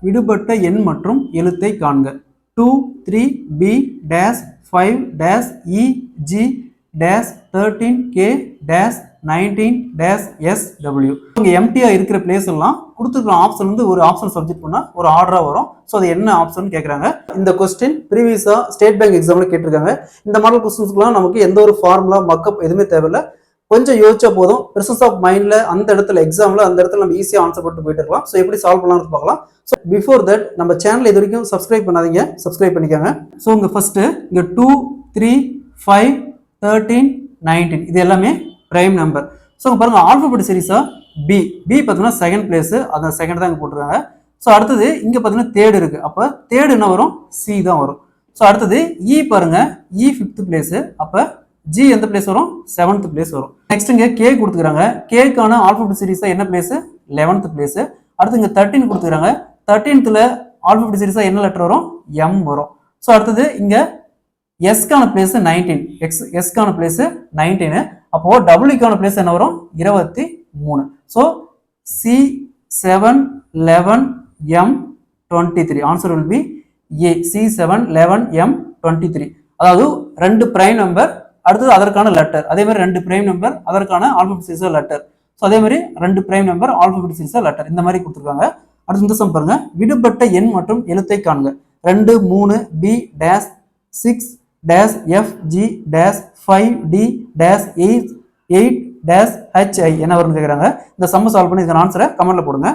விடுபட்ட எண் மற்றும் எழுத்தை காண்க. 2 3 b dash 5 dash e g dash 13 k dash 19 dash s w. இங்க எம்டியா இருக்கிற பிளேஸ் எல்லாம் கொடுத்துருக்கிற ஆப்ஷன் வந்து ஒரு ஆப்ஷன் சப்ஜெக்ட் பண்ணா ஒரு ஆர்டரா வரும். ஸோ அது என்ன ஆப்ஷன் கேட்குறாங்க. இந்த கொஸ்டின் ப்ரீவியஸா ஸ்டேட் பேங்க் எக்ஸாம்ல கேட்டிருக்காங்க. இந்த மாடல் கொஸ்டின்ஸ்க்குலாம் நமக்கு எந்த ஒரு ஃபார்முலா மக்கப் எதுவுமே தேவையில்லை. கொஞ்சம் யோசிச்சா போதும். ப்ரெசன்ஸ் ஆஃப் மைண்ட்ல அந்த இடத்துல எக்ஸாம்ல அந்த இடத்துல நம்ம ஈஸியாக ஆன்சர் பண்ணிட்டு போயிட்டு இருக்கலாம். ஸோ எப்படி சால்வ் பண்ணலாம்னு பார்க்கலாம். ஸோ பிஃபோர் தட் நம்ம சேனல் இது வரைக்கும் சப்ஸ்கிரைப் பண்ணாதீங்க, சப்ஸ்கிரைப் பண்ணிக்கோங்க. ஸோ இங்கே ஃபர்ஸ்ட் இங்கே 2 3 5 13 19 இது எல்லாமே பிரைம் நம்பர். ஸோ பாருங்க ஆல்பபெட் சீரிஸா பி பார்த்தீங்கன்னா செகண்ட் பிளேஸ், அந்த செகண்ட் தான் இங்கே போட்டிருக்காங்க. ஸோ அடுத்தது இங்கே பார்த்தீங்கன்னா தேர்டு இருக்கு. அப்போ தேர்டு என்ன வரும்? சி தான் வரும். ஸோ அடுத்தது இ பாருங்க, இ 5th பிளேஸ். அப்போ ஜி எந்த பிளேஸ் வரும்? 7th பிளேஸ் வரும். நெக்ஸ்ட் இங்க கே கொடுத்துக்கிறாங்க. கேக்கான ஆல்பபெட் சீரிஸா என்ன பிளேஸ்? 11th place. அடுத்து இங்க 13 கொடுத்துக்கிறாங்க. 13th ஆல்பபெட் சீரிஸா என்ன லெட்டர் வரும்? எம் வரும். ஸோ அடுத்தது இங்க எஸ்கான பிளேஸ் 19, எஸ்கான பிளேஸ் 19. அப்போ டபிள்யூக்கான பிளேஸ் என்ன வரும்? 23. So C 7 11 M 23. Answer will B A, C 7 11 M 23. அதாவது ரெண்டு பிரைம் நம்பர், அடுத்தது அதற்கான லெட்டர். அதே மாதிரி ரெண்டு பிரைம் நம்பர், அதற்கான ஆல்பபெட் சீரிஸா லெட்டர். ஸோ அதே மாதிரி ரெண்டு பிரைம் நம்பர், ஆல்பபெட் சீரிஸா லெட்டர், இந்த மாதிரி கொடுத்துருக்காங்க. அடுத்து இந்த சம் பாருங்க, விடுபட்ட எண் மற்றும் எழுத்தை காண்க. 2 3 b dash 6 dash f g dash 5 d dash 8 dash h i என்ன வரும்னு கேட்குறாங்க. இந்த சம்ம சால்வ் பண்ணி இதுக்கான ஆன்சரை கமெண்ட்ல போடுங்க.